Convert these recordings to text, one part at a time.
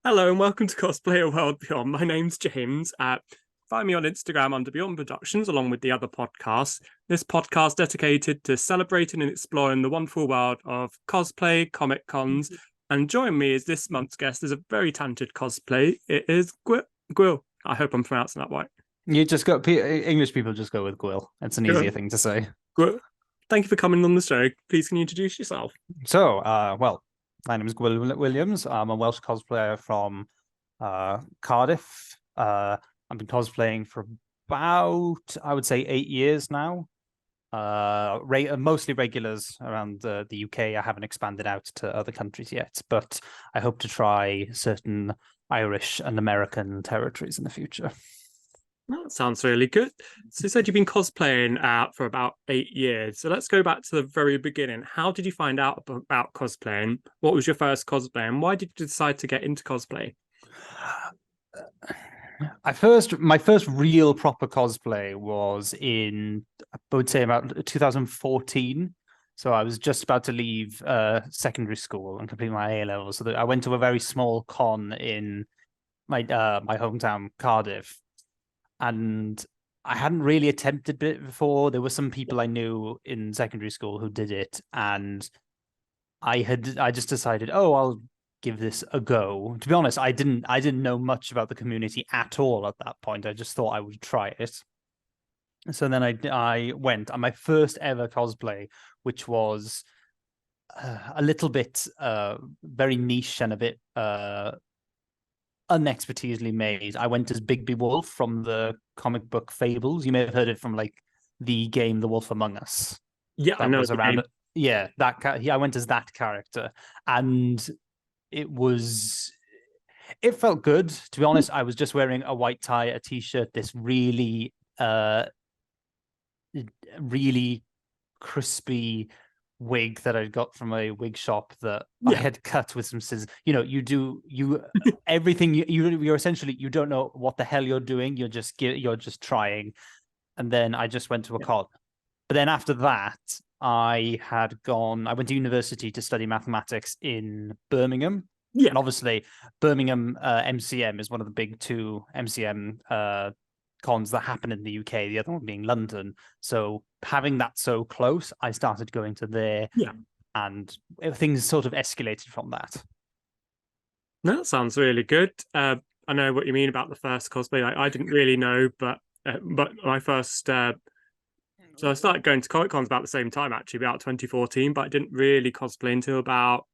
Hello and welcome to Cosplay A World Beyond. My name's James. Find me on Instagram under Beyond Productions, along with the other podcasts. This podcast dedicated to celebrating and exploring the wonderful world of cosplay, comic cons. And join me as this month's guest is a very talented cosplay. It is Gwil. I hope I'm pronouncing that right. You just go English people just go with Gwil. It's an easier Gwil. thing to say. Gwil. Thank you for coming on the show. Please, can you introduce yourself? So, my name is Gwil Williams. I'm a Welsh cosplayer from Cardiff. I've been cosplaying for about, I would say, 8 years now. Mostly regulars around the UK. I haven't expanded out to other countries yet, but I hope to try certain Irish and American territories in the future. That sounds really good. So you said you've been cosplaying for about 8 years. So let's go back to the very beginning. How did you find out about cosplaying? What was your first cosplay, and why did you decide to get into cosplay? My first real proper cosplay was in, I would say, about 2014. So I was just about to leave secondary school and complete my A levels. So I went to a very small con in my hometown, Cardiff, and I hadn't really attempted it before. There were some people I knew in secondary school who did it, and I just decided, oh, I'll give this a go. To be honest, I didn't know much about the community at all at that point. I just thought I would try it. So then I went on my first ever cosplay, which was a little bit very niche and a bit unexpertisely made. I went as Bigby Wolf from the comic book Fables. You may have heard it from like the game The Wolf Among Us. Yeah, I That know was the around. game. Yeah, I went as that character, and it was it felt good. To be honest, I was just wearing a white tie, a t-shirt, this really crispy wig that I got from a wig shop that I Yeah, had cut with some scissors. You everything you're essentially, you don't know what the hell you're doing. You're just trying. And then I just went to a yeah, con. But then after that, I went to university to study mathematics in Birmingham. yeah. And obviously, Birmingham MCM is one of the big two MCM cons that happen in the UK, the other one being London. So having that so close, I started going to there, Yeah. and things sort of escalated from that. No, that sounds really good. I know what you mean about the first cosplay. I didn't really know, but my first so I started going to Comic Cons about the same time, actually, about 2014, but I didn't really cosplay until about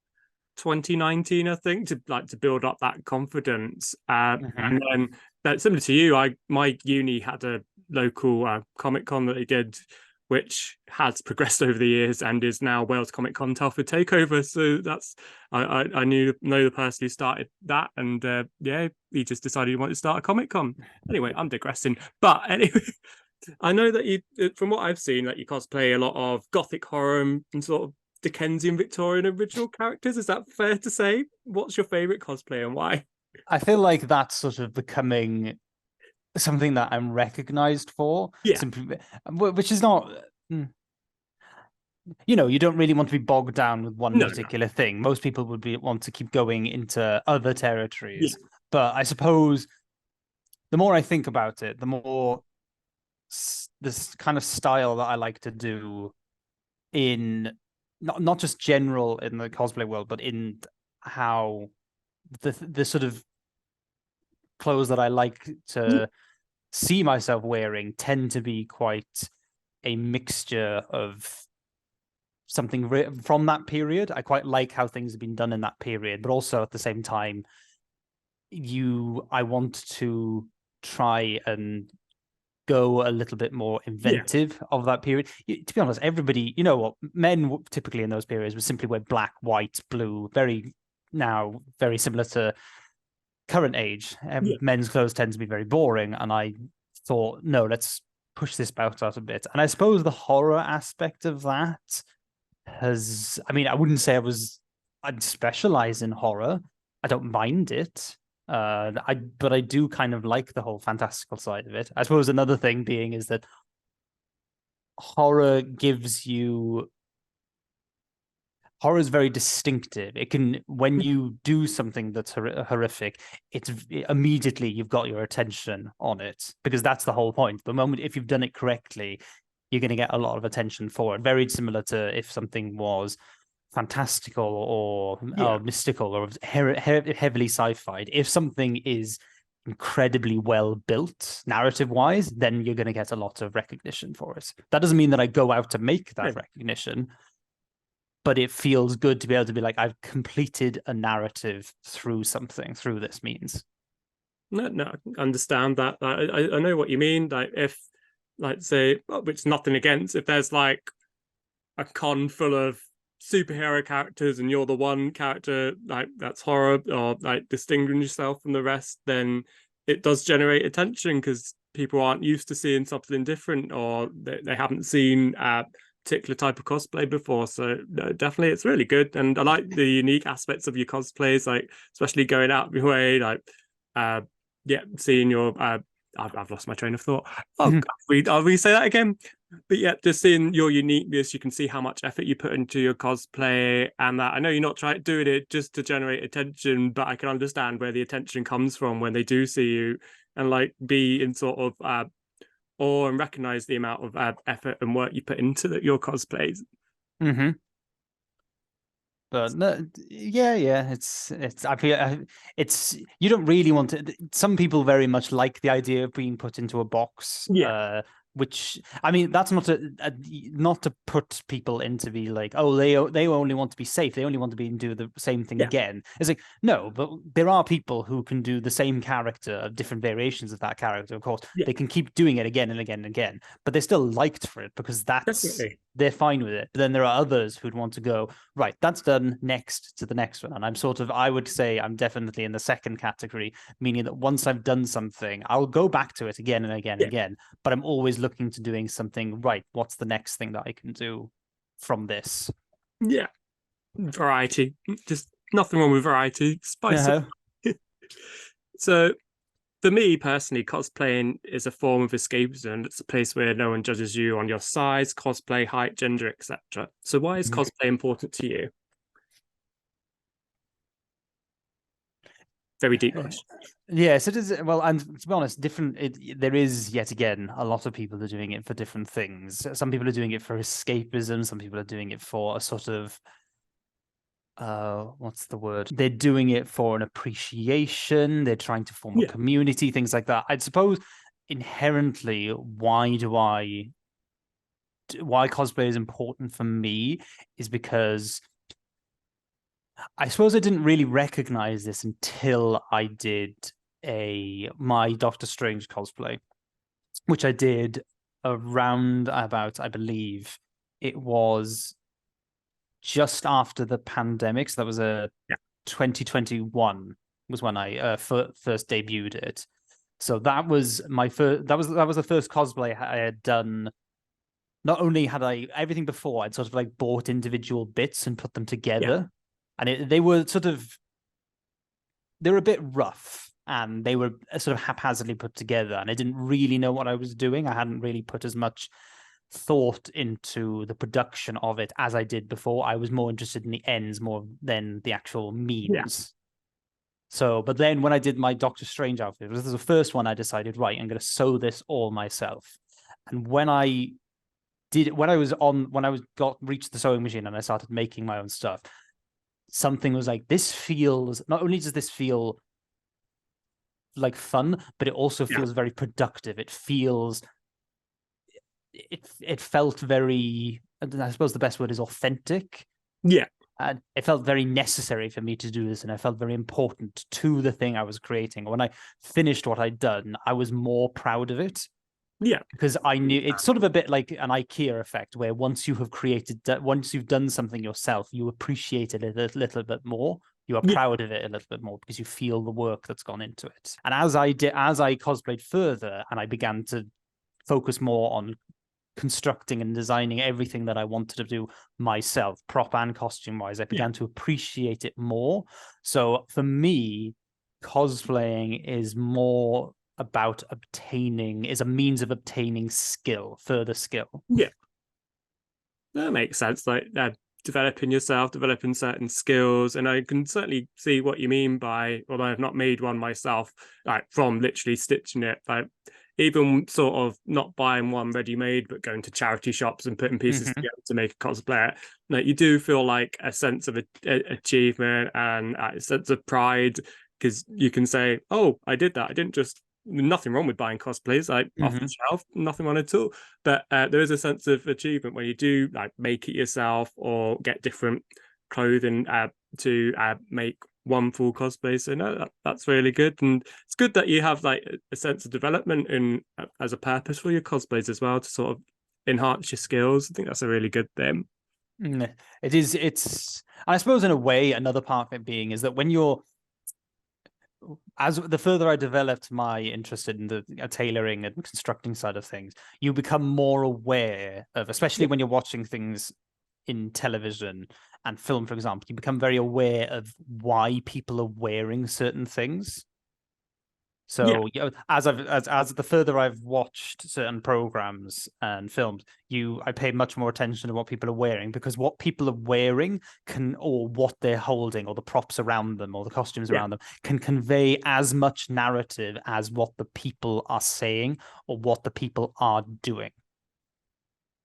2019, I think, to build up that confidence. Mm-hmm. And then similar to you, I my uni had a local Comic Con that they did, which has progressed over the years and is now Wales Comic Con Telford Takeover. So that's I know the person who started that, and yeah, he just decided he wanted to start a Comic Con. Anyway, I'm digressing, but anyway. I know that from what I've seen, that you cosplay a lot of gothic horror and sort of Dickensian Victorian original characters. Is that fair to say? What's your favorite cosplay and why? I feel like that's sort of becoming something that I'm recognized for, Yeah, simply, which is not. You don't really want to be bogged down with one no, no, particular thing. Most people would want to keep going into other yeah, territories. But I suppose the more I think about it, the more this kind of style that I like to do in not just general in the cosplay world, but in how the sort of clothes that I like yeah, to see myself wearing tend to be quite a mixture of something from that period. I quite like how things have been done in that period, but also at the same time, I want to try and go a little bit more yeah, inventive of that period. To be honest, everybody, you know what, men typically in those periods would simply wear black, white, blue, very similar to current age. yeah, Men's clothes tend to be very boring, and I thought, no, let's push this out a bit. And I suppose the horror aspect of that I mean, I wouldn't say I'd specialize in horror. I don't mind it. But I do kind of like the whole fantastical side of it. I suppose another thing being is that horror gives you horror is very distinctive. It can, when you do something that's horrific, it's immediately you've got your attention on it, because that's the whole point. The moment, if you've done it correctly, you're going to get a lot of attention for it. Very similar to if something was fantastical or mystical or heavily sci-fi. If something is incredibly well built narrative wise, then you're going to get a lot of recognition for it. That doesn't mean that I go out to make that recognition, but it feels good to be able to be like, I've completed a narrative through something, through this means. No, I understand that. I know what you mean. Like if, like say, which nothing against, if there's like a con full of superhero characters and you're the one character like that's horror or like distinguishing yourself from the rest, then it does generate attention because people aren't used to seeing something different, or they haven't seen a particular type of cosplay before. So definitely it's really good, and I like the unique aspects of your cosplays, like especially going out of your way, like seeing your I've lost my train of thought. Oh, I'll re-say that again. But yeah, just seeing your uniqueness, you can see how much effort you put into your cosplay, and that I know you're not trying doing it just to generate attention, but I can understand where the attention comes from when they do see you, and like be in sort of awe and recognize the amount of effort and work you put into your cosplays. Mm-hmm. But no, yeah, it's I feel it's, you don't really want to. Some people very much like the idea of being put into a box. Which, I mean, that's not not to put people into be like, oh, they only want to be safe, they only want to be and do the same thing again. It's like, no, but there are people who can do the same character, different variations of that character. Of course, they can keep doing it again and again and again, but they're still liked for it because that's they're fine with it. But then there are others who'd want to go, right, that's done, next to the next one. And I'm sort of, I would say I'm definitely in the second category, meaning that once I've done something, I'll go back to it again and again and again, but I'm always looking to doing something, right, what's the next thing that I can do from this? Yeah. Variety. Just nothing wrong with variety. Spice up. So for me personally, cosplaying is a form of escapism. It's a place where no one judges you on your size, cosplay, height, gender, etc. So why is cosplay important to you? Very deep question. Yes, it is. Well, and to be honest, there is yet again a lot of people are doing it for different things. Some people are doing it for escapism. Some people are doing it for a sort of what's the word? They're doing it for an appreciation. They're trying to form a community, things like that. I suppose inherently, why cosplay is important for me is because I suppose I didn't really recognize this until I did my Doctor Strange cosplay, which I did around about, I believe it was just after the pandemic. So that was 2021 was when I first debuted it. So that was my first. That was the first cosplay I had done. Not only had I everything before, I'd sort of like bought individual bits and put them together, and they were a bit rough, and they were sort of haphazardly put together, and I didn't really know what I was doing. I hadn't really put as much thought into the production of it as I did before. I was more interested in the ends more than the actual means. So, but then when I did my Doctor Strange outfit, this was the first one I decided, right, I'm going to sew this all myself. And when I reached the sewing machine and I started making my own stuff, something was like, this feels, not only does this feel like fun, but it also feels very productive. It feels, it felt very, I suppose the best word is authentic. And it felt very necessary for me to do this, and I felt very important to the thing I was creating. When I finished what I'd done, I was more proud of it. Because I knew it's sort of a bit like an IKEA effect, where once you've done something yourself, you appreciate it a little bit more. You are proud of it a little bit more because you feel the work that's gone into it. And as I cosplayed further, and I began to focus more on constructing and designing everything that I wanted to do myself, prop and costume wise, I began to appreciate it more. So for me, cosplaying is more about is a means of obtaining further skill. That makes sense. Like developing yourself, developing certain skills. And I can certainly see what you mean by, although I've not made one myself, like from literally stitching it, like even sort of not buying one ready made, but going to charity shops and putting pieces together to make a cosplay. Like you do feel like a sense of achievement and a sense of pride because you can say, "Oh, I did that. I didn't just." Nothing wrong with buying cosplays, like off the shelf, nothing wrong at all. But there is a sense of achievement when you do like make it yourself or get different clothing to make one full cosplay. So no, that's really good, and it's good that you have like a sense of development in as a purpose for your cosplays as well to sort of enhance your skills. I think that's a really good thing. It is. It's. I suppose in a way, another part of it being is that when you're as the further I developed my interest in the tailoring and constructing side of things, you become more aware of, especially when you're watching things in television and film, for example, you become very aware of why people are wearing certain things. So as the further I've watched certain programs and films, I pay much more attention to what people are wearing because what people are wearing or what they're holding or the props around them or the costumes around them can convey as much narrative as what the people are saying or what the people are doing.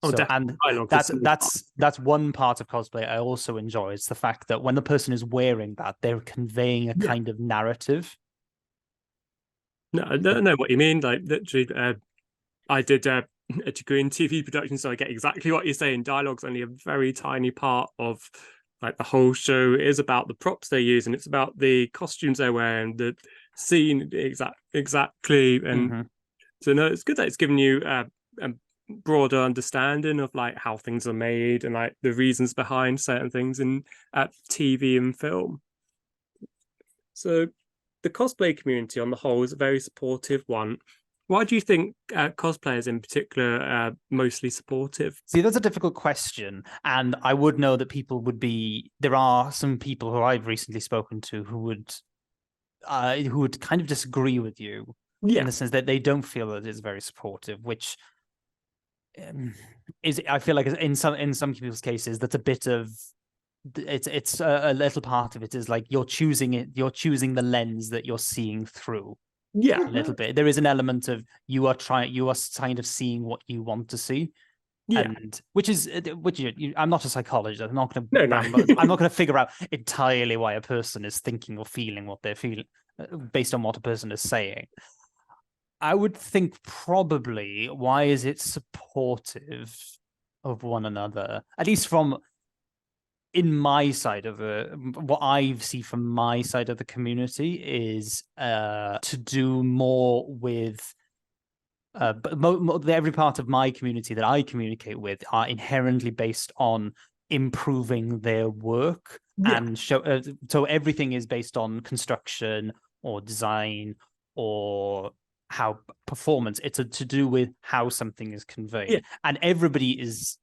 So, and that's one part of cosplay I also enjoy. It's the fact that when the person is wearing that, they're conveying a kind of narrative. No, I don't know what you mean. Like literally, I did a degree in TV production, so I get exactly what you're saying. Dialogue's only a very tiny part of like the whole show. It is about the props they use, and it's about the costumes they're wearing, the scene exactly. And so no, it's good that it's given you a broader understanding of like how things are made and like the reasons behind certain things in TV and film. So the cosplay community on the whole is a very supportive one. Why do you think cosplayers in particular are mostly supportive? See, that's a difficult question. And I would know that there are some people who I've recently spoken to who would kind of disagree with you in the sense that they don't feel that it's very supportive, which I feel like in some people's cases, that's a bit of it's a little part of it is like you're choosing the lens that you're seing through a little bit. There is an element of you are kind of seeing what you want to see, and which I'm not a psychologist. I'm not going to figure out entirely why a person is thinking or feeling what they're feeling based on what a person is saying. I would think probably why is it supportive of one another, at least from in my side of what I see from my side of the community is to do more with every part of my community that I communicate with are inherently based on improving their work and show. So everything is based on construction or design or how performance. It's to do with how something is conveyed, and everybody is.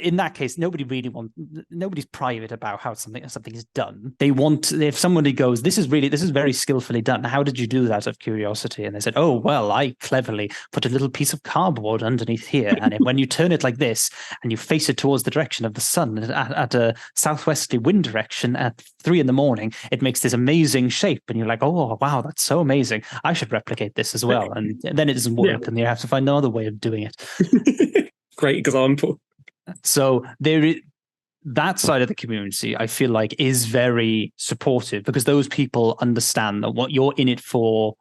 In that case, nobody's private about how something is done. They want, if somebody goes, this is very skillfully done. How did you do that? Out of curiosity? And they said, oh, well, I cleverly put a little piece of cardboard underneath here. And when you turn it like this and you face it towards the direction of the sun at a southwesterly wind direction at 3 a.m, it makes this amazing shape. And you're like, oh, wow, that's so amazing. I should replicate this as well. And then it doesn't work. And you have to find another way of doing it. Great example. So that side of the community, I feel like, is very supportive because those people understand that what you're in it for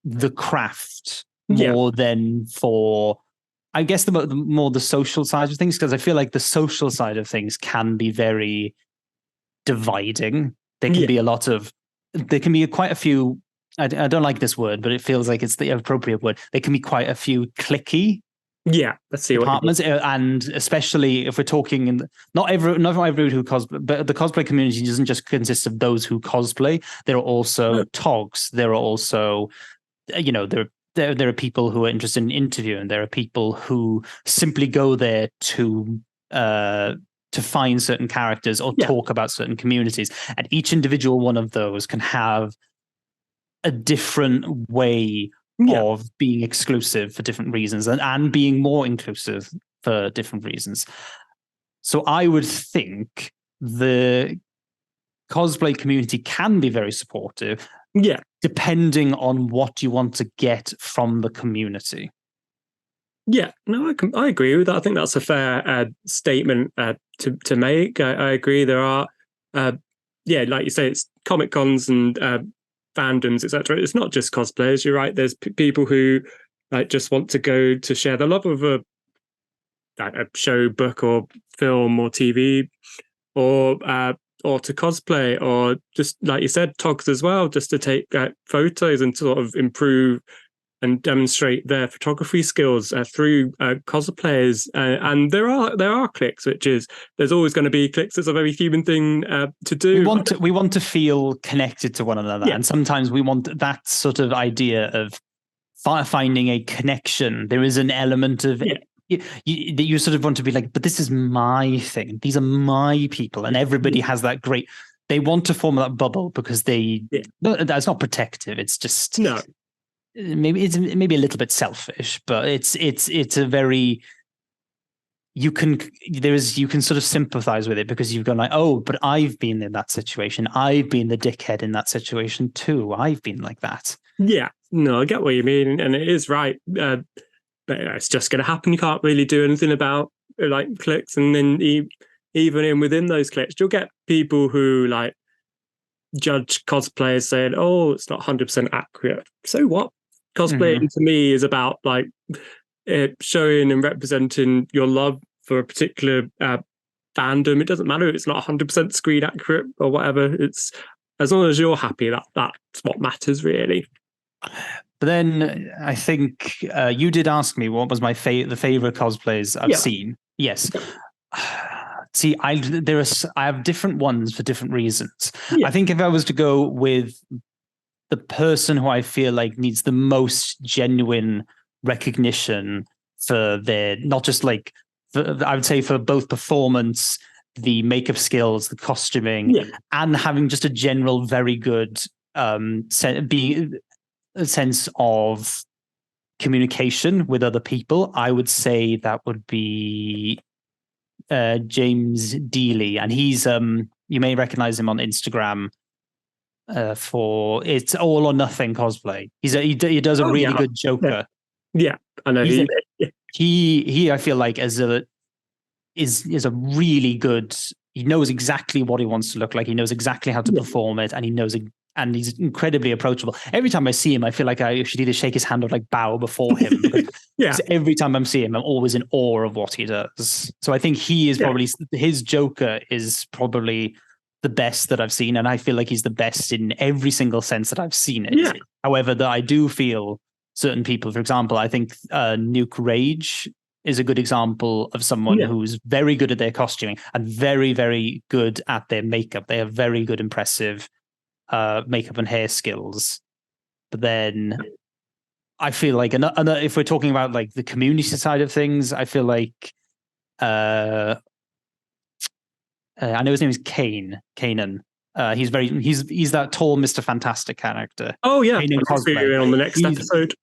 the craft more than for, I guess, the more the social side of things, because I feel like the social side of things can be very dividing. There can be quite a few, I don't like this word, but it feels like it's the appropriate word. There can be quite a few cliquey let's see departments, and especially if we're talking not everyone who cosplay, but the cosplay community doesn't just consist of those who cosplay. There are also togs. There are also, there are people who are interested in interviewing. There are people who simply go there to find certain characters or talk about certain communities. And each individual one of those can have a different way of being exclusive for different reasons and being more inclusive for different reasons. So I would think the cosplay community can be very supportive, Yeah, depending on what you want to get from the community. yeah, no, I agree with that. I think that's a fair statement to make. I agree. There are, yeah, like you say, it's comic cons and fandoms, etc. It's not just cosplayers. You're right. There's people who just want to go to share the love of a show, book, or film, or TV, or to cosplay, or just like you said, togs as well, just to take photos and to sort of improve and demonstrate their photography skills through cosplayers. And there are clicks, which is there's always going to be clicks. It's a very human thing to do. We want to feel connected to one another, Yeah. and sometimes we want that sort of idea of finding a connection. There is an element of you sort of want to be like, but this is my thing. These are my people, and everybody has that great. They want to form that bubble because that's not protective. It's just No. Maybe it's maybe a little bit selfish, but it's a very you can sort of sympathize with it because you've gone like, oh, but I've been in that situation. I've been the dickhead in that situation too. I've been like that. Yeah, no, I get what you mean, and it is right. But it's just going to happen. You can't really do anything about like clicks, and then even within those clicks, you'll get people who like judge cosplayers saying, "Oh, it's not 100% accurate." So what? Cosplaying to me is about like showing and representing your love for a particular fandom. It doesn't matter if it's not 100% screen accurate or whatever. It's as long as you're happy, that's what matters, really. But then I think you did ask me what was my the favorite cosplays I've seen. Yes. See, I have different ones for different reasons. I think if I was to go with the person who I feel like needs the most genuine recognition for their, not just like, I would say for both performance, the makeup skills, the costuming, and having just a general very good being a sense of communication with other people, I would say that would be James Dealey, and he's you may recognize him on Instagram for It's All or Nothing Cosplay. He does a really good Joker. Yeah, I know. He I feel like is a really good. He knows exactly what he wants to look like. He knows exactly how to perform it, and and he's incredibly approachable. Every time I see him, I feel like I should either shake his hand or like bow before him. Because every time I'm seeing him, I'm always in awe of what he does. So I think he is probably his Joker is probably the best that I've seen, and I feel like he's the best in every single sense that I've seen it. Yeah. However, that I do feel certain people, for example, I think Nuke Rage is a good example of someone who's very good at their costuming and very, very good at their makeup. They have very good, impressive makeup and hair skills. But then I feel like another, if we're talking about like the community side of things, I feel like I know his name is Kanan. He's that tall Mr. Fantastic character. Oh yeah, Cosplay on the next episode.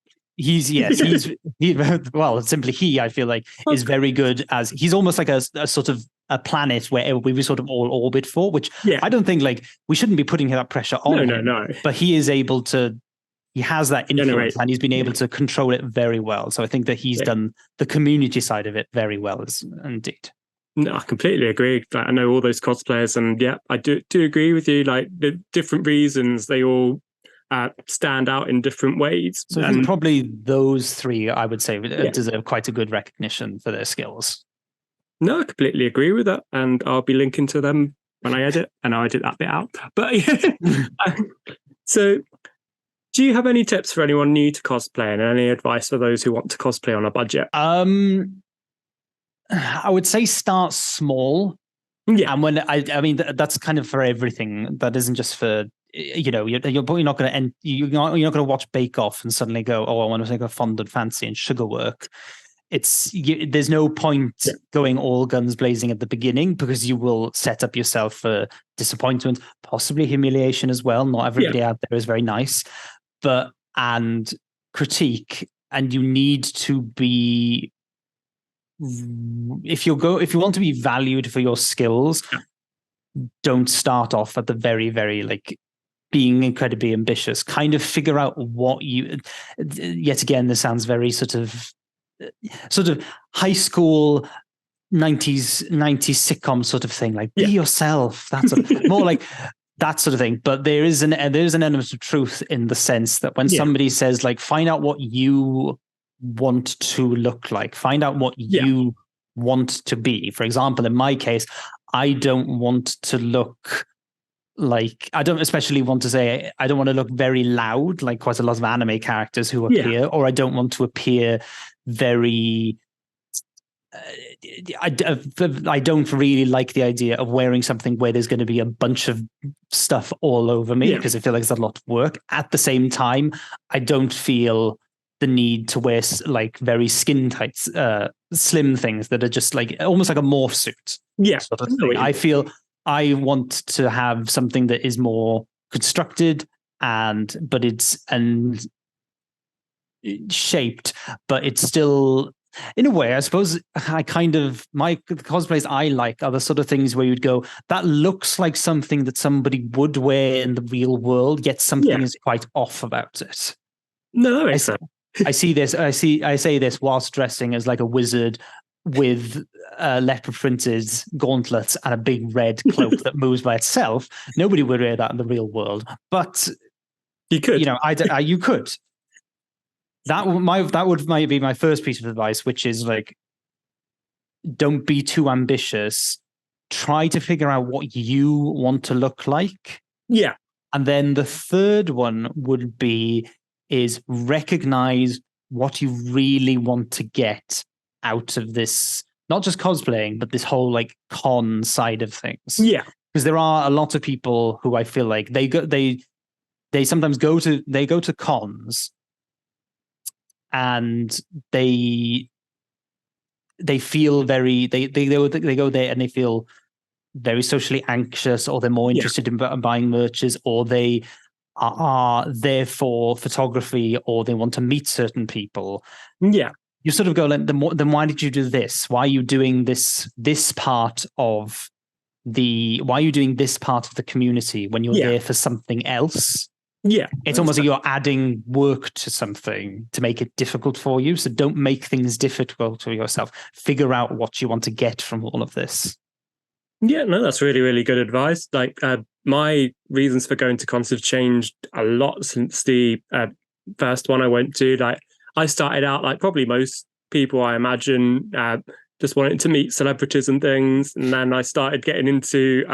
Well, simply I feel like is very good as he's almost like a sort of a planet where we sort of all orbit for, which I don't think like we shouldn't be putting that pressure on him. No. But he is able to, he has that influence and he's been able to control it very well. So I think that he's done the community side of it very well, indeed. No, I completely agree. Like, I know all those cosplayers, and I do agree with you. Like the different reasons, they all stand out in different ways. So I think probably those three, I would say, deserve quite a good recognition for their skills. No, I completely agree with that, and I'll be linking to them when I edit, and I'll edit that bit out. But so, do you have any tips for anyone new to cosplay, and any advice for those who want to cosplay on a budget? I would say start small. Yeah, and when I mean that's kind of for everything. That isn't just for you're not going to watch Bake Off and suddenly go, oh, I want to make a fondant fancy and sugarwork. There's no point going all guns blazing at the beginning because you will set up yourself for disappointment, possibly humiliation as well. Not everybody out there is very nice, and critique, and you need to be if you want to be valued for your skills, don't start off at the very, very like being incredibly ambitious. Kind of figure out what you. Yet again, this sounds very sort of high school 90s sitcom sort of thing. Like be yourself. That's more like that sort of thing. But there's an element of truth in the sense that when somebody says like, find out what you want to look like, find out what you want to be. For example, in my case, I don't want to look like, I don't especially want to say, I don't want to look very loud, like quite a lot of anime characters who appear, or I don't want to appear very, I don't really like the idea of wearing something where there's going to be a bunch of stuff all over me because I feel like it's a lot of work. At the same time, I don't feel the need to wear like very skin tight, slim things that are just like almost like a morph suit. Sort of thing. I feel I want to have something that is more constructed but it's shaped, but it's still, in a way, I suppose my cosplays I like are the sort of things where you'd go, that looks like something that somebody would wear in the real world, yet something is quite off about it. No, that makes sense. I say this whilst dressing as like a wizard with leopard printed gauntlets and a big red cloak that moves by itself. Nobody would wear that in the real world, but you could. You could. That might be my first piece of advice, which is like, don't be too ambitious. Try to figure out what you want to look like. Yeah. And then the third one would be is recognize what you really want to get out of this, not just cosplaying, but this whole like con side of things. Yeah. Because there are a lot of people who I feel like they sometimes go to cons and they feel very they go there and they feel very socially anxious, or they're more interested in buying merches, or they are there for photography, or they want to meet certain people. Yeah. You sort of go, then why did you do this? Why are you doing this part of why are you doing this part of the community when you're there for something else? Yeah. It's almost like you're adding work to something to make it difficult for you. So don't make things difficult for yourself. Figure out what you want to get from all of this. Yeah, no, that's really, really good advice. Like, my reasons for going to cons have changed a lot since the first one I went to. Like, I started out like probably most people, I imagine, just wanting to meet celebrities and things. And then I started getting into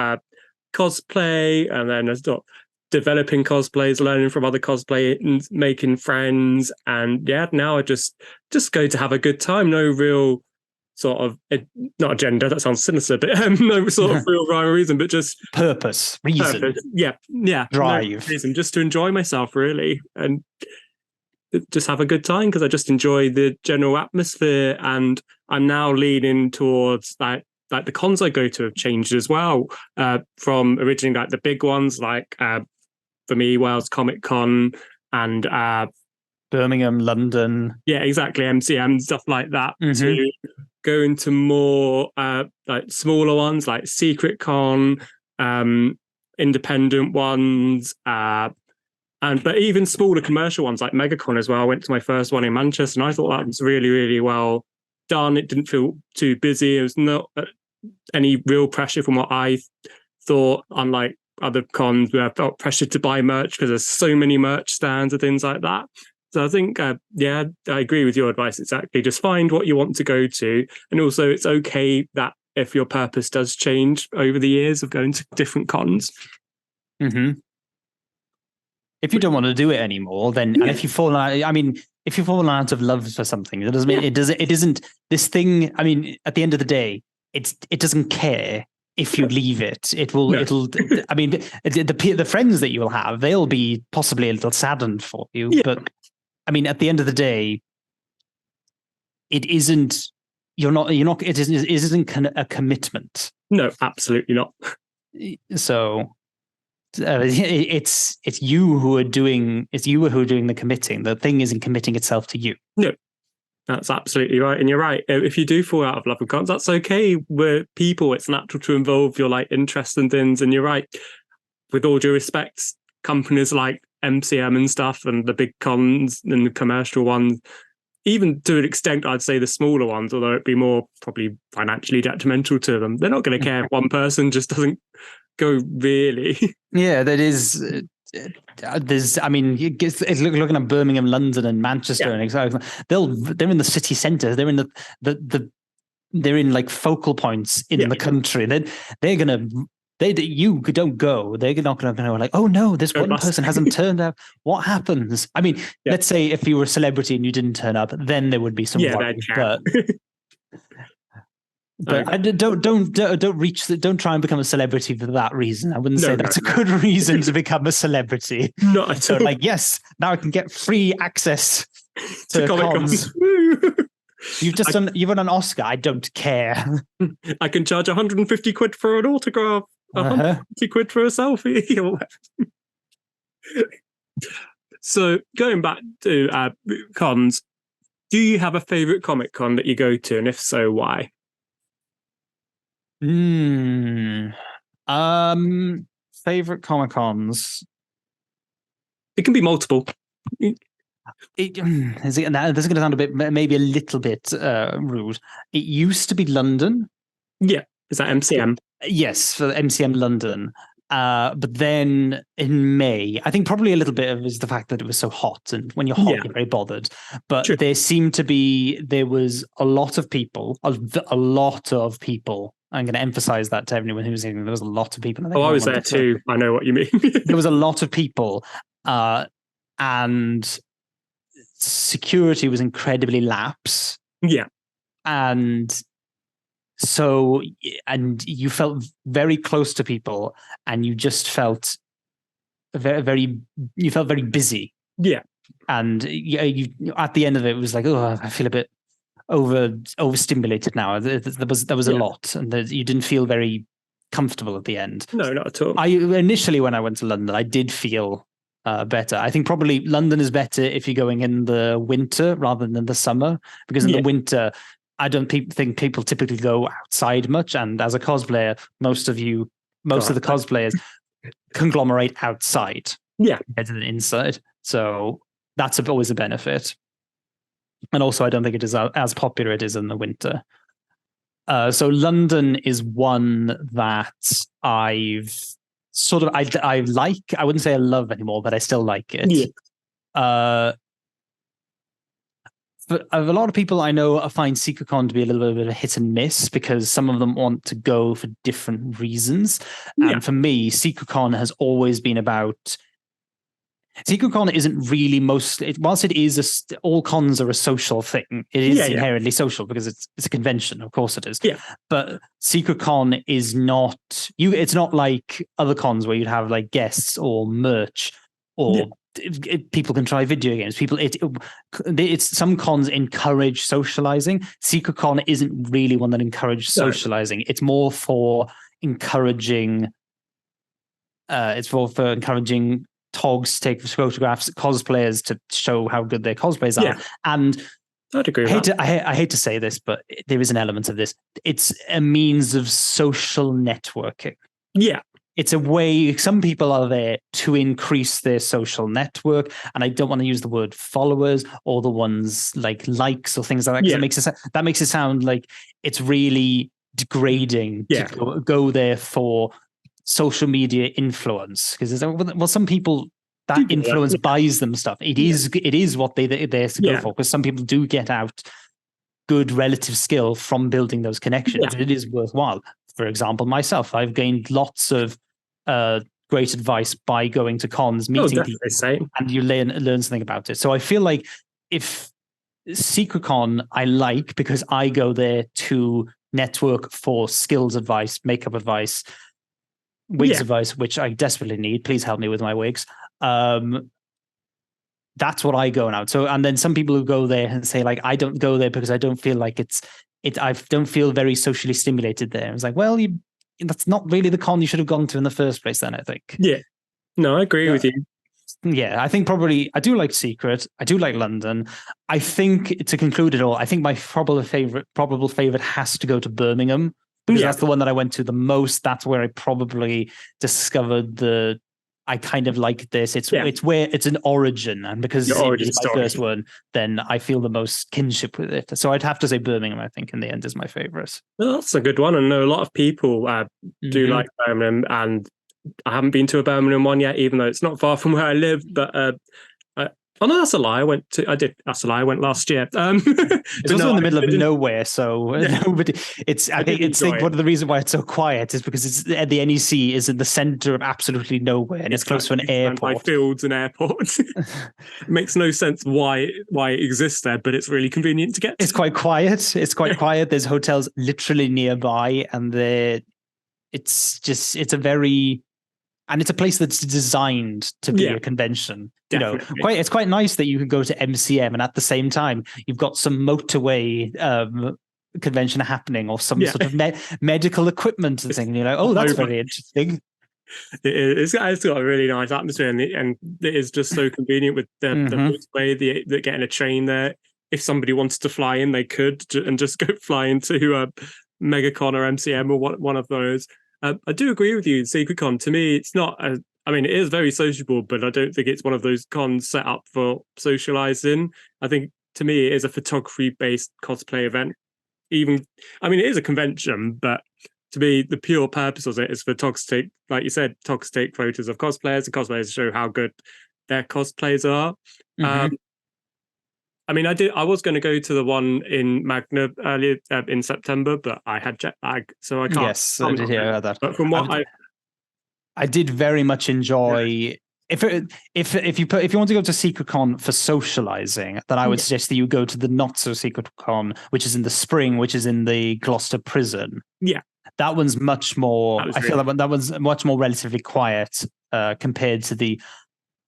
cosplay, and then I started developing cosplays, learning from other cosplay and making friends. And now I just go to have a good time. No real sort of, not agenda, that sounds sinister, but no sort of real rhyme or reason, but just reason. Purpose. Yeah. Drive. No reason, just to enjoy myself, really. And just have a good time, because I just enjoy the general atmosphere. And I'm now leaning towards like the cons I go to have changed as well, from originally like the big ones, like for me, Wales Comic Con and Birmingham, London. Yeah, exactly. MCM, stuff like that, to go into more like smaller ones like Secret Con, independent ones, but even smaller commercial ones like MegaCon as well. I went to my first one in Manchester, and I thought that was really, really well done. It didn't feel too busy. It was not any real pressure from what I thought, unlike other cons where I felt pressured to buy merch because there's so many merch stands and things like that. So I think, I agree with your advice. Exactly. Just find what you want to go to. And also it's okay that if your purpose does change over the years of going to different cons. Mm-hmm. If you don't want to do it anymore, then and if you fall out, if you fall out of love for something, that doesn't mean it isn't this thing. I mean, at the end of the day, it doesn't care if you leave it. It'll, I mean, the friends that you will have, they'll be possibly a little saddened for you, but I mean, at the end of the day, it isn't, it isn't a commitment. No, absolutely not. So it's you who are doing the committing. The thing isn't committing itself to you. No, That's absolutely right. And you're right. If you do fall out of love with cons, that's okay. We're people. It's natural to involve your like interest in things. And you're right. With all due respect, companies like MCM and stuff and the big cons and the commercial ones, even to an extent, I'd say the smaller ones, although it'd be more probably financially detrimental to them, they're not going to care if one person just doesn't go really. Yeah, that is. There's, I mean, it's looking at Birmingham, London, and Manchester, and exactly, they're in the city centre. They're in they're in like focal points in the country. They're gonna. You don't go. They're not going to go like, oh no, this one person hasn't turned up. What happens? I mean, let's say if you were a celebrity and you didn't turn up, then there would be some worry. But I don't try and become a celebrity for that reason. I wouldn't say that's a good reason to become a celebrity. Not at all. Like, yes, now I can get free access to cons. You've won an Oscar. I don't care. I can charge 150 quid for an autograph. 150 quid for a selfie. So going back to cons, do you have a favorite comic con that you go to, and if so, why? Favorite comic cons. It can be multiple. This is going to sound maybe a little bit rude. It used to be London. Yeah, is that MCM? Yes, for MCM London. But then in May, I think probably a little bit of is the fact that it was so hot, and when you're hot, you're very bothered. But there was a lot of people, a lot of people. I'm going to emphasize that to everyone who's in. There was a lot of people. I was there too. I know what you mean. There was a lot of people, and security was incredibly lax. Yeah, and so you felt very close to people, and you just felt very busy. Yeah, and you at the end of it was like, oh, I feel a bit overstimulated now. There was a lot, and you didn't feel very comfortable at the end. No, not at all. Initially when I went to London, I did feel better. I think probably London is better if you're going in the winter rather than the summer, because in the winter, I don't think people typically go outside much. And as a cosplayer, most of the cosplayers conglomerate outside, compared to the inside. So that's always a benefit. And also, I don't think it is as popular it is in the winter. So London is one that I've sort of I like. I wouldn't say I love anymore, but I still like it. Yeah. But a lot of people I know find SeekerCon to be a little bit of a hit and miss, because some of them want to go for different reasons. And for me, SeekerCon has always been about. SeekerCon isn't really whilst it is all cons are a social thing. It is inherently social because it's a convention, of course it is. Yeah. But SeekerCon is not it's not like other cons where you'd have like guests or merch or people can try video games. It's some cons encourage socializing. SeekerCon isn't really one that encourages socializing. It's more for encouraging. It's for encouraging togs to take photographs, cosplayers to show how good their cosplays are. And I'd agree with that. I hate to say this, but there is an element of this. It's a means of social networking. Yeah. It's a way, some people are there to increase their social network. And I don't want to use the word followers or the ones like likes or things like that. That makes it sound like it's really degrading to go there for social media influence, because some people that influence buys them stuff. It is what they're there to go for, because some people do get out good relative skill from building those connections. It is worthwhile. For example, myself, I've gained lots of great advice by going to cons, meeting people, and you learn something about it. So I feel like if SeekerCon I like because I go there to network for skills advice, makeup advice, wigs advice, which I desperately need. Please help me with my wigs. That's what I go now. So, and then some people who go there and say like, I don't go there because I don't feel like I don't feel very socially stimulated there. It's like, well, that's not really the con you should have gone to in the first place then, I think. Yeah. No, I agree with you. Yeah, I think probably I do like Secret. I do like London. I think to conclude it all, I think my probable favorite has to go to Birmingham because that's the one that I went to the most. That's where I probably discovered I kind of like this. It's where it's an origin, and because it was my first one, then I feel the most kinship with it. So I'd have to say Birmingham, I think, in the end is my favorite. Well, that's a good one. I know a lot of people do like Birmingham, and I haven't been to a Birmingham one yet, even though it's not far from where I live. But oh no, that's a lie. That's a lie. I went last year. It's also in the middle of nowhere, so nobody. I think one of the reasons why it's so quiet is because it's the NEC is in the center of absolutely nowhere, and it's close to an airport. By fields and airports. It makes no sense why it exists there, but it's really convenient to get to. It's quite quiet. It's quite quiet. There's hotels literally nearby, and it's a place that's designed to be a convention. Definitely. It's quite nice that you can go to MCM and at the same time you've got some motorway convention happening or some sort of medical equipment thing. And you're like, oh, that's very interesting. It's got a really nice atmosphere, and it is just so convenient with the motorway, the getting a train there. If somebody wanted to fly in, they could and just go fly into MegaCon or MCM or one of those. I do agree with you. SecretCon, to me, it's not it is very sociable, but I don't think it's one of those cons set up for socializing. I think, to me, it is a photography-based cosplay event. It is a convention, but to me, the pure purpose of it is for togs to take, like you said, togs to take photos of cosplayers, and cosplayers show how good their cosplays are. I was going to go to the one in Magna earlier in September, but I had jet lag, so I can't. Yes, I did hear about that. But from what I did very much enjoy. If you want to go to SecretCon for socializing, then I would suggest that you go to the not so SecretCon, which is in the spring, which is in the Gloucester prison. Yeah, that one's much more. I feel that one's much more relatively quiet compared to the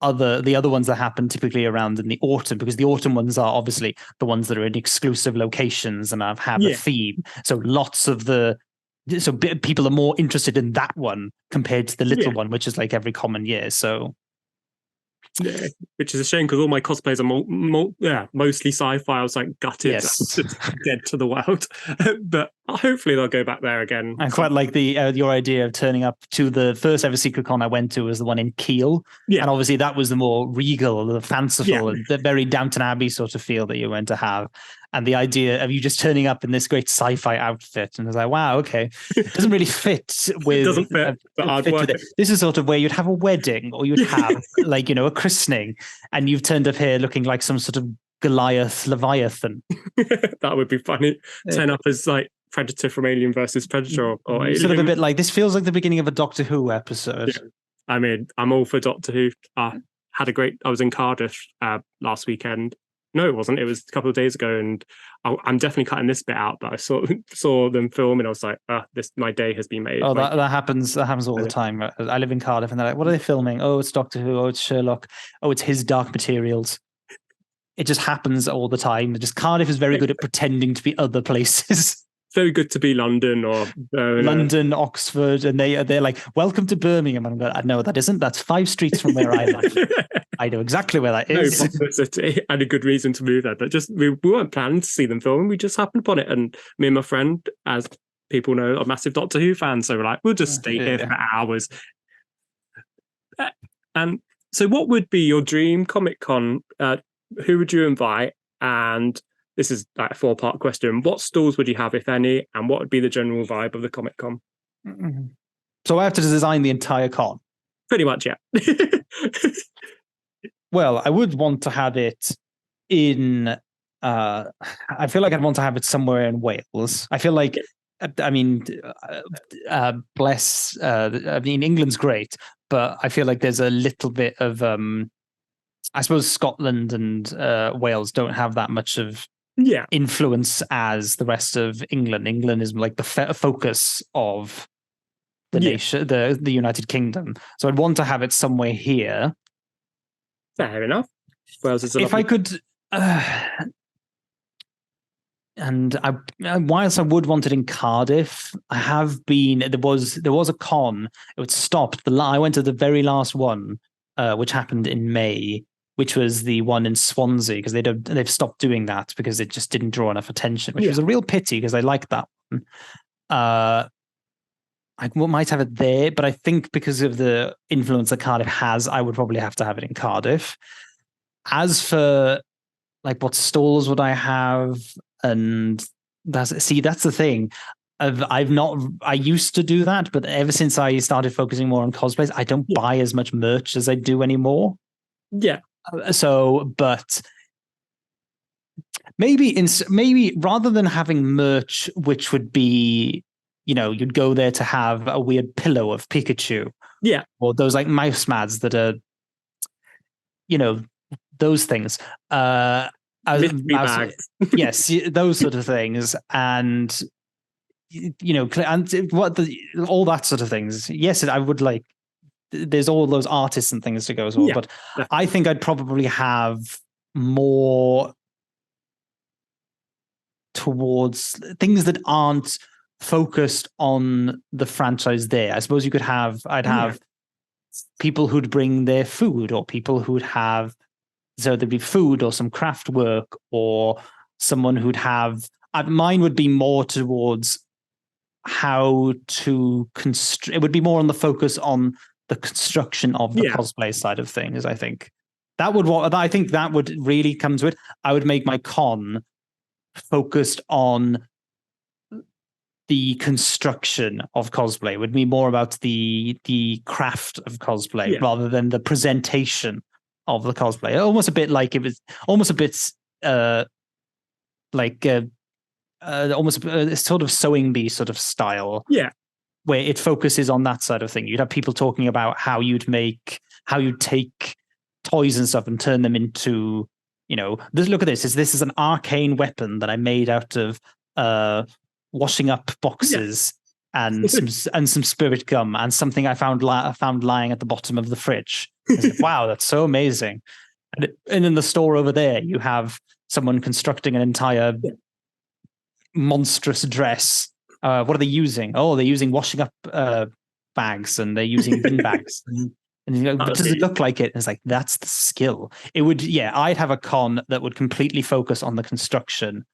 other ones that happen typically around in the autumn, because the autumn ones are obviously the ones that are in exclusive locations and have a theme. So people are more interested in that one compared to the little one, which is like every common year. So yeah, which is a shame because all my cosplays are mostly sci-fi. I was like gutted, dead to the world. But hopefully they'll go back there again. I quite like your idea of turning up to the first ever SecretCon I went to was the one in Kiel, and obviously that was the more regal, the fanciful, and the very Downton Abbey sort of feel that you're going to have. And the idea of you just turning up in this great sci-fi outfit, and I was like, wow, okay, it doesn't really fit with. It doesn't fit. This is sort of where you'd have a wedding, or you'd have a christening, and you've turned up here looking like some sort of Goliath Leviathan. That would be funny. Turn up as like Predator from Alien versus Predator, or Alien. Sort of a bit like this feels like the beginning of a Doctor Who episode. Yeah. I'm all for Doctor Who. I was in Cardiff last weekend. No, it wasn't. It was a couple of days ago, and I'm definitely cutting this bit out. But I saw them film, and I was like, my day has been made." Oh, that happens. That happens all the time. I live in Cardiff, and they're like, "What are they filming? Oh, it's Doctor Who. Oh, it's Sherlock. Oh, it's his Dark Materials." It just happens all the time. Cardiff is very good at pretending to be other places. Very good to be London or London, Oxford, and they're like, "Welcome to Birmingham." And I'm going, "No, that isn't. That's 5 streets from where I live. I know exactly where that is." No publicity and a good reason to move there, but just we weren't planning to see them film. We just happened upon it, and me and my friend, as people know, are massive Doctor Who fans, so we're like, we'll just stay here for hours. And so, what would be your dream Comic Con? Who would you invite? And this is like a 4-part question. What stalls would you have, if any? And what would be the general vibe of the Comic Con? So I have to design the entire con? Pretty much, yeah. Well, I would want to have it in... I feel like I'd want to have it somewhere in Wales. I feel like... England's great, but I feel like there's a little bit of... I suppose Scotland and Wales don't have that much of influence as the rest of England. England is like the focus of the nation, the United Kingdom. So I'd want to have it somewhere here. Fair enough. Wales is if I could, and whilst I would want it in Cardiff, I have been. There was a con. It stopped. I went to the very last one which happened in May, which was the one in Swansea, because they've stopped doing that because it just didn't draw enough attention, which was a real pity because I liked that one. I might have it there, but I think because of the influence that Cardiff has, I would probably have to have it in Cardiff. As for like what stalls would I have, and that's the thing. I used to do that, but ever since I started focusing more on cosplays, I don't buy as much merch as I do anymore. Yeah. So, but maybe rather than having merch, which would be, you'd go there to have a weird pillow of Pikachu. Yeah. Or those like mouse mads that are, those things. Bags. Yes, those sort of things. And, and all that sort of things. Yes, I would like, there's all those artists and things to go as well. But definitely. I think I'd probably have more towards things that aren't focused on the franchise there. I suppose I'd have people who'd bring their food, or people who'd have, so there'd be food or some craft work, or someone who'd have, mine would be more towards how to construct. It would be more on the focus on the construction of the cosplay side of things. I think that would really come to it. I would make my con focused on the construction of cosplay. It would be more about the craft of cosplay rather than the presentation of the cosplay. Almost a bit like it was almost a bit almost a sort of sewing bee sort of style. Yeah. Where it focuses on that side of thing. You'd have people talking about how you'd take toys and stuff and turn them into, look at this. This is an arcane weapon that I made out of washing up boxes and some spirit gum and something I found lying at the bottom of the fridge. Like, wow, that's so amazing. And in the store over there, you have someone constructing an entire monstrous dress. What are they using? Oh, they're using washing up bags, and they're using bin bags. And but does it look like it? And it's like, that's the skill. It would, I'd have a con that would completely focus on the construction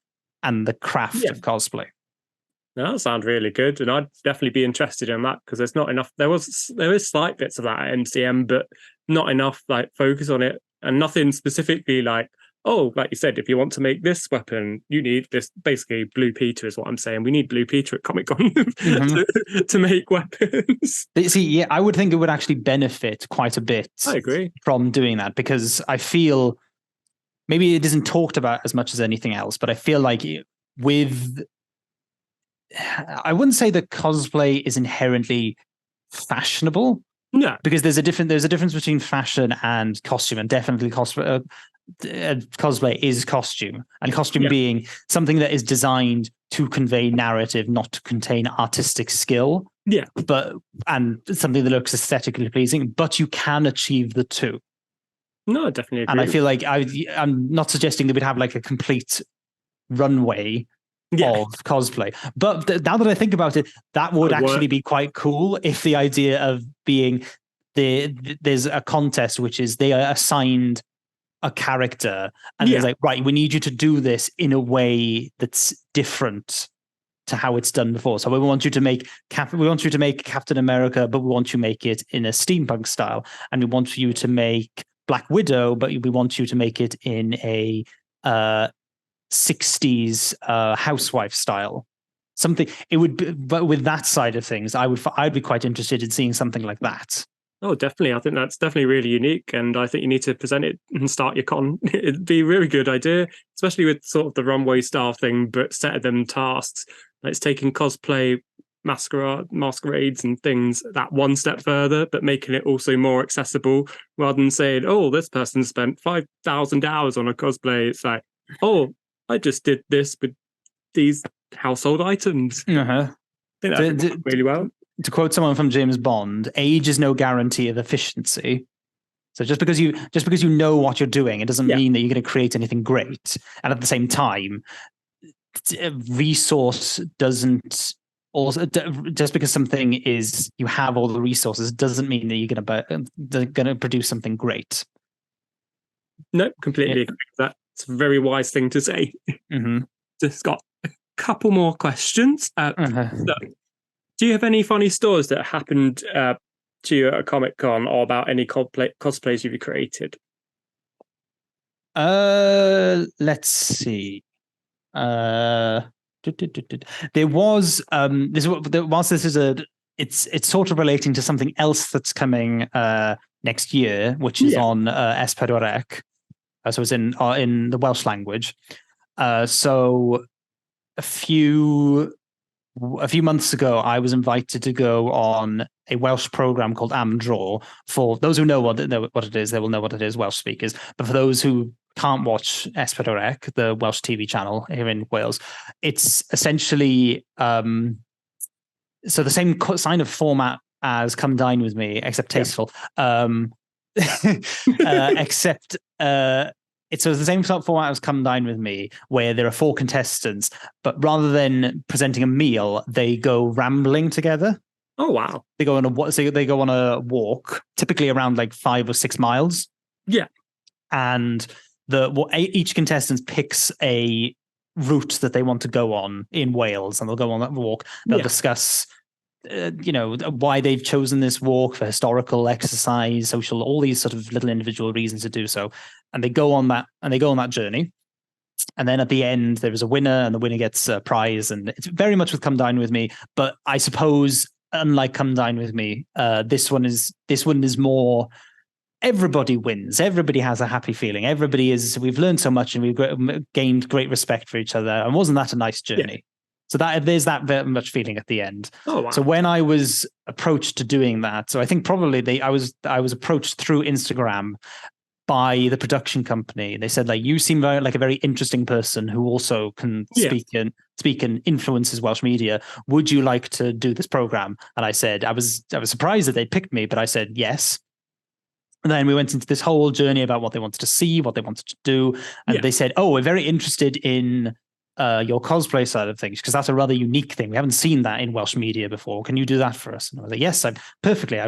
and the craft of cosplay. That sounds really good, and I'd definitely be interested in that, because there's not enough. There is slight bits of that at MCM, but not enough like focus on it, and nothing specifically like, oh, like you said, if you want to make this weapon, you need this. Basically, Blue Peter is what I'm saying. We need Blue Peter at Comic Con to make weapons. See, I would think it would actually benefit quite a bit. I agree. From doing that, because I feel maybe it isn't talked about as much as anything else, but I feel like I wouldn't say that cosplay is inherently fashionable. No, because there's a difference between fashion and costume, and definitely cosplay is costume, and costume being something that is designed to convey narrative, not to contain artistic skill. Yeah, and something that looks aesthetically pleasing, but you can achieve the two. No, I definitely agree. And I feel like I'm not suggesting that we'd have like a complete runway of cosplay, but now that I think about it, that would actually be quite cool if the idea of being there's a contest, which is they are assigned a character, and it's like, right, we need you to do this in a way that's different to how it's done before. So we want you to make Captain America, but we want you to make it in a steampunk style, and we want you to make Black Widow, but we want you to make it in a 60s housewife style. Something it would be, but with that side of things, I'd be quite interested in seeing something like that. Oh, definitely. I think that's definitely really unique, and I think you need to present it and start your con. It'd be a really good idea, especially with sort of the runway style thing, but set them tasks. Like it's taking cosplay masquerades and things that one step further, but making it also more accessible, rather than saying, oh, this person spent 5,000 hours on a cosplay. It's like, oh, I just did this with these household items. I think that really well. To quote someone from James Bond, age is no guarantee of efficiency. So just because you know what you're doing, it doesn't mean that you're going to create anything great. And at the same time, resource doesn't also just because something is you have all the resources doesn't mean that you're gonna produce something great. No, completely agree with that. It's a very wise thing to say. Mm-hmm. Just got a couple more questions. So, do you have any funny stories that happened to you at a Comic Con or about any cosplays you've created? Let's see. There was whilst this is it's sort of relating to something else that's coming next year, which is on Espadorec. So it's in the Welsh language. So a few months ago, I was invited to go on a Welsh program called Am Dro. For those who know what it is, they will know what it is, Welsh speakers. But for those who can't watch Espadorec, the Welsh TV channel here in Wales, it's essentially so the same kind of format as Come Dine With Me, except tasteful. Except it's the same sort of format as Come Dine With Me, where there are 4 contestants, but rather than presenting a meal, they go rambling together. Oh wow! They go on a walk, typically around like 5 or 6 miles. Yeah, and each contestant picks a route that they want to go on in Wales, and they'll go on that walk. They'll discuss why they've chosen this walk for historical, exercise, social, all these sort of little individual reasons to do so. And they go on that journey. And then at the end, there is a winner, and the winner gets a prize. And it's very much with Come Dine With Me. But I suppose, unlike Come Dine With Me, this one is more everybody wins. Everybody has a happy feeling. We've learned so much, and we've gained great respect for each other. And wasn't that a nice journey? Yeah. So there's that very much feeling at the end. Oh, wow. So when I was approached to doing that, so I think probably I was approached through Instagram by the production company. They said, like, you seem like a very interesting person who also can speak and influences Welsh media. Would you like to do this program? And I said, I was surprised that they picked me, but I said yes. And then we went into this whole journey about what they wanted to see, what they wanted to do. And they said, oh, we're very interested in your cosplay side of things, because that's a rather unique thing. We haven't seen that in Welsh media before. Can you do that for us? And I was like, yes, I'd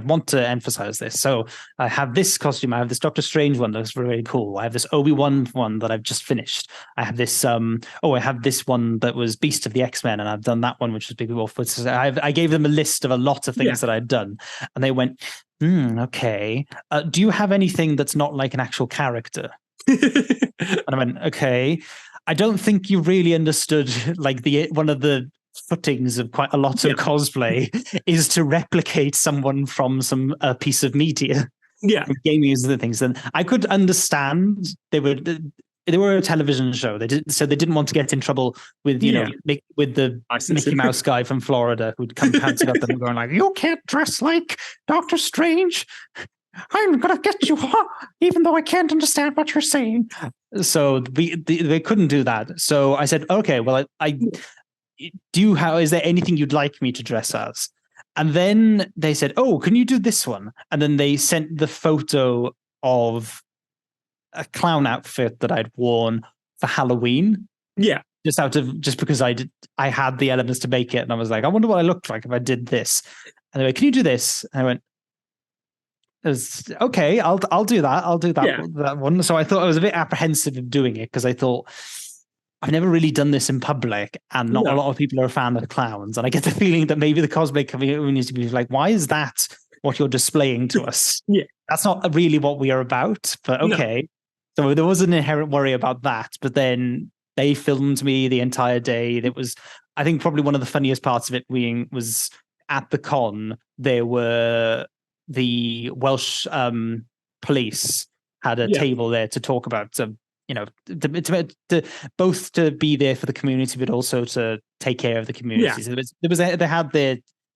want to emphasize this. So I have this costume. I have this Doctor Strange one that looks really cool. I have this Obi-Wan one that I've just finished. I have this, I have this one that was Beast of the X-Men, and I've done that one, which was Big Wolf. I gave them a list of a lot of things that I'd done. And they went, okay. Do you have anything that's not like an actual character? And I went, okay. I don't think you really understood, like, one of the footings of quite a lot of cosplay is to replicate someone from a piece of media. Yeah, gaming is the things. And I could understand they were a television show. They didn't want to get in trouble with with the Mickey Mouse guy from Florida who'd come panting up and going like, "You can't dress like Doctor Strange. I'm gonna get you, even though I can't understand what you're saying." So they couldn't do that. So I said, okay, well, I do. Is there anything you'd like me to dress as? And then they said, oh, can you do this one? And then they sent the photo of a clown outfit that I'd worn for Halloween. Yeah. Just because I had the elements to make it. And I was like, I wonder what I looked like if I did this. And they went, can you do this? And I went, okay, I'll do that. I'll do that one. So I thought I was a bit apprehensive of doing it, because I thought I've never really done this in public, and not a lot of people are a fan of clowns. And I get the feeling that maybe the cosplay community needs to be like, why is that what you're displaying to us? That's not really what we are about, but okay. No. So there was an inherent worry about that, but then they filmed me the entire day. It was, I think, probably one of the funniest parts of it was at the con, there were the Welsh police had a table there to talk about, to both to be there for the community, but also to take care of the community. So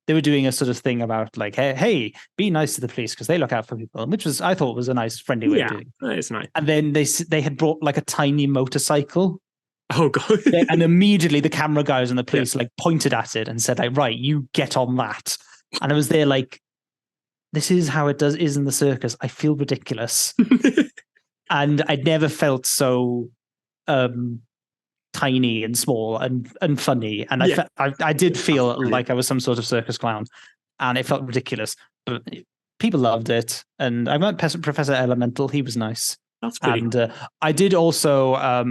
they were doing a sort of thing about like, hey, be nice to the police because they look out for people, which I thought was a nice, friendly way of doing it. That is nice. And then they had brought like a tiny motorcycle. Oh god! And immediately the camera guys and the police like pointed at it and said, like, right, you get on that. And I was there like, this is how it is in the circus. I feel ridiculous. And I'd never felt so tiny and small and funny, and Yeah. I did feel Brilliant. like I was some sort of circus clown, and it felt ridiculous, but people loved it. And I met Professor Elemental; he was nice. That's pretty cool. And I did also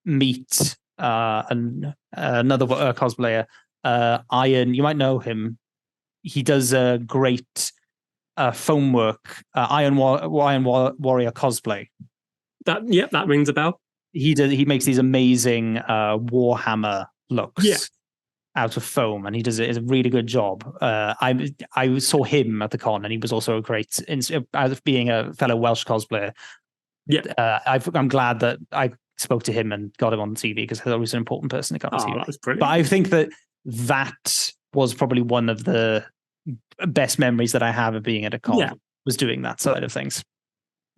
meet another cosplayer, Iron. You might know him. He does a great foam work, Warrior cosplay. That rings a bell. He makes these amazing Warhammer looks. Yeah. Out of foam, and he does it as a really good job. I saw him at the con, and he was also a great. Out of being a fellow Welsh cosplayer, Yeah. I'm glad that I spoke to him and got him on TV, because he's always an important person to come on TV. That's brilliant. But I think that was probably one of the best memories that I have of being at a con. Yeah. Was doing that side of things.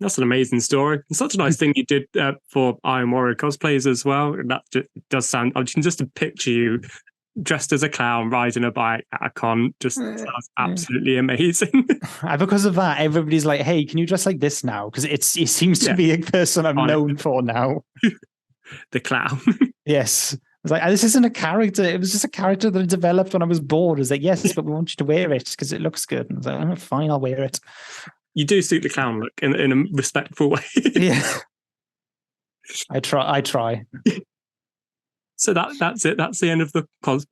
That's an amazing story. And such a nice thing you did for Iron Warrior cosplays as well. And that does sound. I can just picture you dressed as a clown riding a bike at a con. Just sounds absolutely amazing. Because of that, everybody's like, "Hey, can you dress like this now?" Because it seems to be a person I'm known for now. The clown. Yes. It's like, this isn't a character. It was just a character that I developed when I was bored. It's like, yes, but we want you to wear it because it looks good. And I was like, fine, I'll wear it. You do suit the clown look in a respectful way. Yeah. I try. So that's it. That's the end of the let's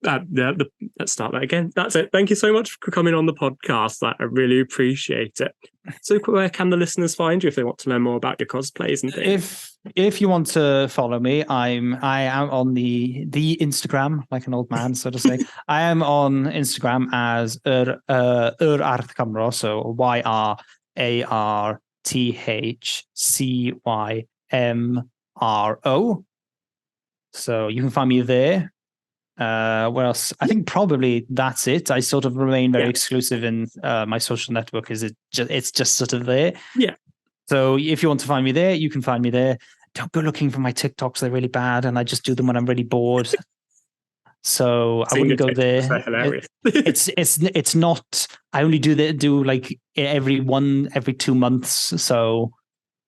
start that again. That's it. Thank you so much for coming on the podcast. I really appreciate it. So where can the listeners find you if they want to learn more about your cosplays and things? If you want to follow me, I am on the Instagram, like an old man, so to say. I am on Instagram as Arthcymro, so YRARTHCYMRO. So you can find me there. What else? I think probably that's it. I sort of remain very exclusive in my social network. It's just sort of there. Yeah. So if you want to find me there, you can find me there. Don't go looking for my TikToks; they're really bad, and I just do them when I'm really bored. So I wouldn't go there. It's not. I only do like every 2 months. So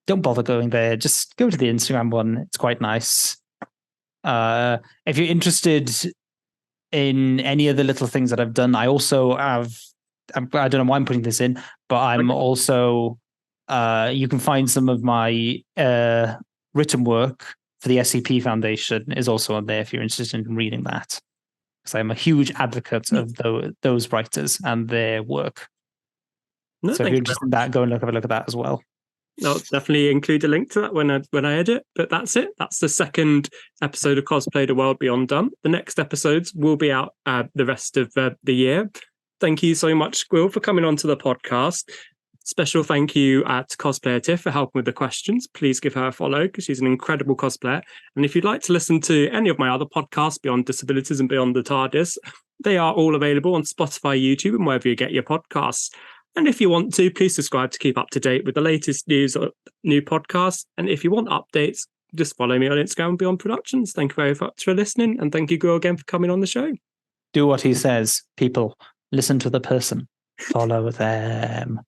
don't bother going there. Just go to the Instagram one. It's quite nice. If you're interested in any of the little things that I've done, I also have. I don't know why I'm putting this in, but I'm also. You can find some of my written work for the SCP Foundation is also on there if you're interested in reading that. Because I'm a huge advocate of those writers and their work. So if you're interested in that, go and have a look at that as well. I'll definitely include a link to that when I edit. But that's it. That's the second episode of Cosplay The World Beyond done. The next episodes will be out the rest of the year. Thank you so much, Gwil, for coming onto the podcast. Special thank you to Cosplayer Tiff for helping with the questions. Please give her a follow because she's an incredible cosplayer. And if you'd like to listen to any of my other podcasts, Beyond Disabilities and Beyond the TARDIS, they are all available on Spotify, YouTube, and wherever you get your podcasts. And if you want to, please subscribe to keep up to date with the latest news or new podcasts. And if you want updates, just follow me on Instagram, Beyond Productions. Thank you very much for listening. And thank you, Gwil, again for coming on the show. Do what he says, people. Listen to the person. Follow them.